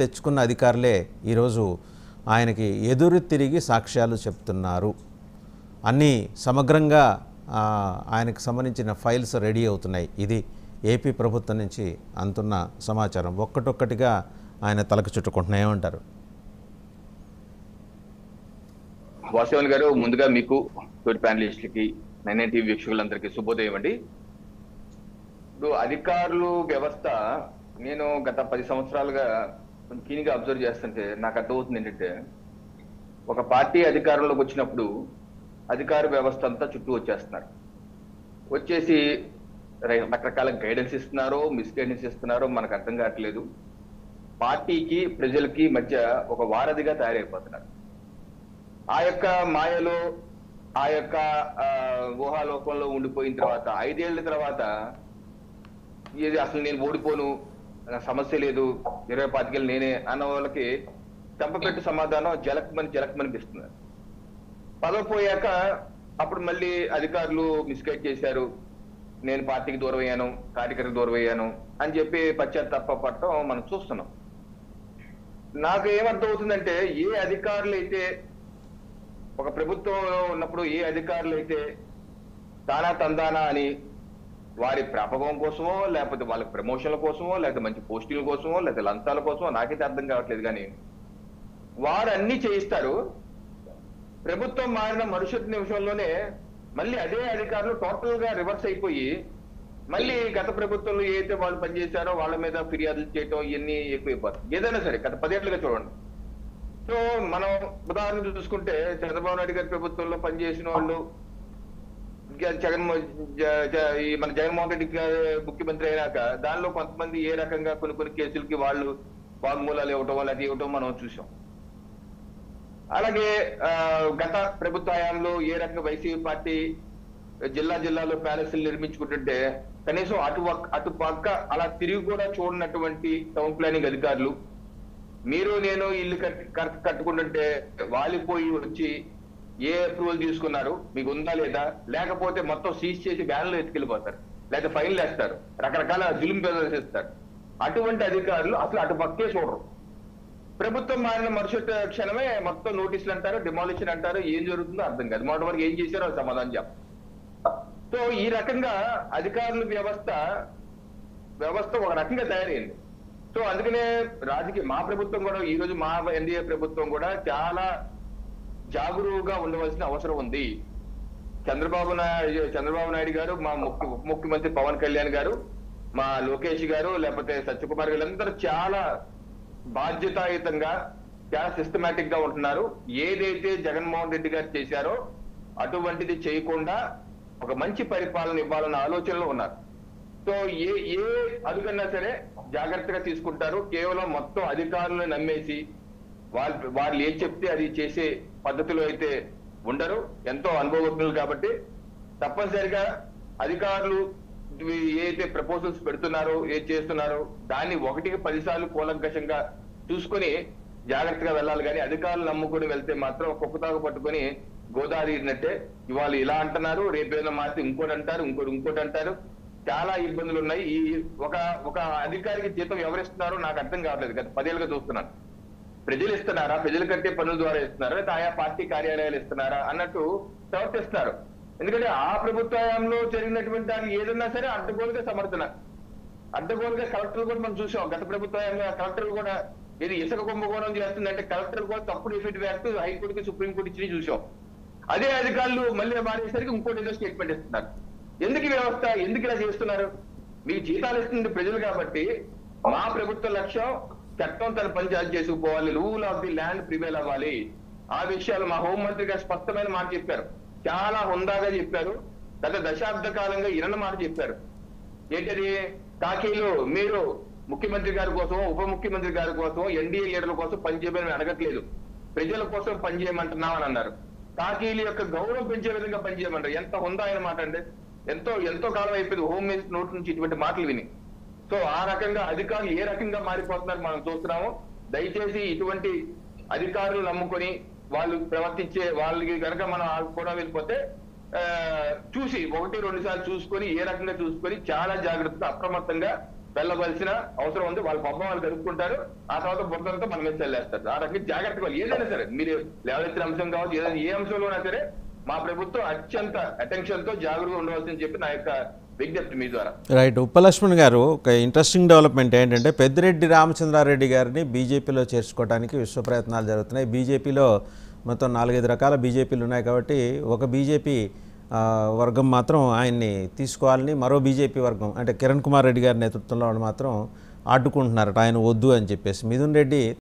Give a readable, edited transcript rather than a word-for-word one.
తెచ్చుకున్న అధికారులే ఈరోజు ఆయనకి ఎదురు తిరిగి సాక్ష్యాలు చెప్తున్నారు. అన్నీ సమగ్రంగా ఆయనకు సంబంధించిన ఫైల్స్ రెడీ అవుతున్నాయి. ఇది ఏపీ ప్రభుత్వం నుంచి అందుతున్న సమాచారం. ఒక్కటొక్కటిగా ఆయన తలకు చుట్టుకుంటున్నా ఏమంటారు? వాసవన్ గారు, ముందుగా మీకు తోటి ప్యానలిస్టులకి 9 టీవీ వీక్షకులందరికీ శుభోదయం అండి. ఇప్పుడు అధికారులు వ్యవస్థ నేను గత 10 సంవత్సరాలుగా క్లీన్గా అబ్జర్వ్ చేస్తుంటే నాకు అర్థమవుతుంది ఏంటంటే, ఒక పార్టీ అధికారంలోకి వచ్చినప్పుడు అధికార వ్యవస్థ అంతా చుట్టూ వచ్చేస్తున్నారు. వచ్చేసి రకరకాల గైడెన్స్ ఇస్తున్నారో మిస్గైడెన్స్ ఇస్తున్నారో మనకు అర్థం కావట్లేదు. పార్టీకి ప్రజలకి మధ్య ఒక వారధిగా తయారైపోతున్నారు. ఆ యొక్క మాయలో ఆ యొక్క ఊహాలోకంలో ఉండిపోయిన తర్వాత 5 ఏళ్ల తర్వాత ఇది అసలు నేను ఓడిపోను, సమస్య లేదు, 25 ఏళ్ళు నేనే అన్న వాళ్ళకి చంపపెట్టు సమాధానం జలక్మనిపిస్తున్నారు. పదవిపోయాక అప్పుడు మళ్ళీ అధికారులు మిస్గైడ్ చేశారు, నేను పార్టీకి దూరం అయ్యాను, కార్యకర్తకు దూరం అయ్యాను అని చెప్పి పశ్చాత్తాపడటం మనం చూస్తున్నాం. నాకు ఏమర్థం అవుతుందంటే, ఏ అధికారులు అయితే ఒక ప్రభుత్వంలో ఉన్నప్పుడు ఏ అధికారులు అయితే తానా తందానా అని వారి ప్రాపకం కోసమో లేకపోతే వాళ్ళ ప్రమోషన్ల కోసమో లేకపోతే మంచి పోస్టింగ్ల కోసమో లేకపోతే లంచాల కోసమో నాకైతే అర్థం కావట్లేదు, కానీ వారు అన్ని చేయిస్తారు. ప్రభుత్వం మారిన మరుసటి నిమిషంలోనే మళ్ళీ అదే అధికారులు టోటల్ గా రివర్స్ అయిపోయి మళ్ళీ గత ప్రభుత్వంలో ఏదైతే వాళ్ళు పనిచేశారో వాళ్ళ మీద ఫిర్యాదులు చేయటం ఇవన్నీ ఎక్కువైపోతాయి. ఏదైనా సరే గత 10 ఏళ్లుగా చూడండి. సో మనం ఉదాహరణ చూసుకుంటే చంద్రబాబు నాయుడు గారి ప్రభుత్వంలో పనిచేసిన వాళ్ళు మన జగన్మోహన్ రెడ్డి గారు ముఖ్యమంత్రి అయినాక దానిలో కొంతమంది ఏ రకంగా కొన్ని కేసులకి వాళ్ళు వాగ్మూలాలు ఇవ్వటం అది ఇవ్వటం మనం చూసాం. అలాగే గత ప్రభుత్వ హయాంలో ఏ రకంగా వైసీపీ పార్టీ జిల్లాలో ప్యాలెస్లు నిర్మించుకుంటుంటే కనీసం అటు పక్క అలా తిరిగి కూడా చూడనటువంటి టౌన్ ప్లానింగ్ అధికారులు మీరు నేను ఇల్లు కట్టుకుంటుంటే వాలిపోయి వచ్చి ఏ అప్రూవల్ తీసుకున్నారు, మీకు ఉందా లేదా, లేకపోతే మొత్తం సీజ్ చేసి బ్యాన్లో ఎత్తుకెళ్ళిపోతారు, లేకపోతే ఫైన్లు వేస్తారు, రకరకాల జులుం ప్రదర్శిస్తారు. అటువంటి అధికారులు అసలు అటు పక్కే చూడరు. ప్రభుత్వం మారిన మరుసటి క్షణమే మొత్తం నోటీసులు అంటారు, డిమాలిషన్ అంటారు, ఏం జరుగుతుందో అర్థం కాదు. మొదటి వరకు ఏం చేశారో అది సమాధానం చెప్పాలి. సో ఈ రకంగా అధికారుల వ్యవస్థ ఒక రకంగా తయారైంది. సో అందుకనే మా ప్రభుత్వం కూడా ఈ రోజు మా ఎన్డీఏ ప్రభుత్వం కూడా చాలా జాగరూకంగా ఉండవలసిన అవసరం ఉంది. చంద్రబాబు నాయుడు గారు, మా ముఖ్యమంత్రి పవన్ కళ్యాణ్ గారు, మా లోకేష్ గారు, లేకపోతే సత్యకుమార్ గారు అందరూ చాలా బాధ్యతాయుతంగా చాలా సిస్టమేటిక్ గా ఉంటున్నారు. ఏదైతే జగన్మోహన్ రెడ్డి గారు చేశారో అటువంటిది చేయకుండా ఒక మంచి పరిపాలన ఇవ్వాలన్న ఆలోచనలో ఉన్నారు. సో ఏ అడుగన్నా సరే జాగ్రత్తగా తీసుకుంటారు. కేవలం మొత్తం అధికారులను నమ్మేసి వాళ్ళు ఏం చెప్తే అది చేసే పద్ధతిలో అయితే ఉండరు. ఎంతో అనుభవజ్ఞులు కాబట్టి తప్పనిసరిగా అధికారులు ఏదైతే ప్రపోజల్స్ పెడుతున్నారో ఏది చేస్తున్నారో దాన్ని 1కి 10 సార్లు కూలంకషంగా చూసుకొని జాగ్రత్తగా వెళ్ళాలి. కానీ అధికారులు నమ్ముకుని వెళ్తే మాత్రం కుక్కతాకు పట్టుకొని గోదావరి ఇరినట్టే. ఇవాళ ఇలా అంటున్నారు, రేపేదో మారితే ఇంకోటి అంటారు, ఇంకోటి అంటారు. చాలా ఇబ్బందులు ఉన్నాయి. ఈ ఒక అధికారికి జీతం ఎవరిస్తున్నారో నాకు అర్థం కావట్లేదు. గత 10 ఏళ్ళుగా చూస్తున్నాను. ప్రజలు ఇస్తున్నారా, ప్రజలు కట్టే పన్నుల ద్వారా ఇస్తున్నారా, లేదా ఆయా పార్టీ కార్యాలయాలు ఇస్తున్నారా అన్నట్టు ప్రవర్తిస్తున్నారు. ఎందుకంటే ఆ ప్రభుత్వంలో జరిగినటువంటి దానికి ఏదన్నా సరే అడ్డగోలుగా అడ్డగోలుగా కలెక్టర్లు కూడా మనం చూసాం. గత ప్రభుత్వంలో కలెక్టర్లు కూడా ఇది ఇసుక కుంభకోణం చేస్తుందంటే కలెక్టర్లు కూడా తప్పుడు ఎఫెక్టివ్ యాక్ట్ హైకోర్టుకి సుప్రీంకోర్టు ఇచ్చి చూసాం. అదే అధికారులు మళ్ళీ మారేసరికి ఇంకోటి ఏదో స్టేట్మెంట్ ఇస్తున్నారు. ఎందుకు వ్యవస్థ ఎందుకు ఇలా చేస్తున్నారు? మీకు జీతాలు ఇస్తుంది ప్రజలు కాబట్టి మా ప్రభుత్వ లక్ష్యం చట్టం తన పని చేసుకుపోవాలి, rule of the land prevail అవ్వాలి. ఆ విషయాలు మా హోంమంత్రి గారు స్పష్టమైన మాట చెప్పారు, చాలా హుందాగా చెప్పారు. గత దశాబ్ద కాలంగా ఇరన్న మాట చెప్పారు. ఏంటది? కాకీలో మీరు ముఖ్యమంత్రి గారి కోసం, ఉప ముఖ్యమంత్రి గారి కోసం, ఎన్డీఏ లీడర్ల కోసం పనిచేయమని అడగట్లేదు, ప్రజల కోసం పనిచేయమంటున్నామని అన్నారు. కాకీల యొక్క గౌరవం పెంచే విధంగా పనిచేయమంటారు. ఎంత హుందా అయిన మాట అంటే ఎంతో కాలం అయిపోయింది హోమ్ మినిస్టర్ నోటి నుంచి ఇటువంటి మాటలు విని. సో ఆ రకంగా అధికారులు ఏ రకంగా మారిపోతున్నారు మనం చూస్తున్నాము. దయచేసి ఇటువంటి అధికారులు నమ్ముకొని వాళ్ళు ప్రవర్తించే వాళ్ళకి కనుక మనం కూడా వెళ్ళిపోతే చూసి 1-2 సార్లు చూసుకొని ఏ రకంగా చూసుకొని చాలా జాగ్రత్తగా అప్రమత్తంగా వెళ్ళవలసిన అవసరం ఉంది. వాళ్ళ పబ్బం వాళ్ళు జరుపుకుంటారు, ఆ తర్వాత బుద్ధంతో మన మీద చెల్లేస్తారు. ఆ రకంగా జాగ్రత్తగా ఏదైనా సరే మీరు లేవనెత్తిన అంశం కావచ్చు, ఏదైనా ఏ అంశంలోనైనా సరే మా ప్రభుత్వం అత్యంత అటెన్షన్ తో జాగ్రత్తగా ఉండవలసిందని చెప్పి నా యొక్క విజ్ఞప్తి మీ ద్వారా. రైట్. ఉప్పలక్ష్మణ్ గారు, ఒక ఇంట్రెస్టింగ్ డెవలప్మెంట్ ఏంటంటే పెద్దిరెడ్డి రామచంద్రారెడ్డి గారిని బీజేపీలో చేర్చుకోవడానికి విశ్వ ప్రయత్నాలు జరుగుతున్నాయి. బీజేపీలో మొత్తం 4-5 రకాల బీజేపీలు ఉన్నాయి కాబట్టి ఒక బీజేపీ వర్గం మాత్రం ఆయన్ని తీసుకోవాలని, మరో బీజేపీ వర్గం అంటే కిరణ్ కుమార్ రెడ్డి గారి నేతృత్వంలో వాళ్ళు మాత్రం అడ్డుకుంటున్నారట, ఆయన వద్దు అని చెప్పేసి. మిథున్ రెడ్డి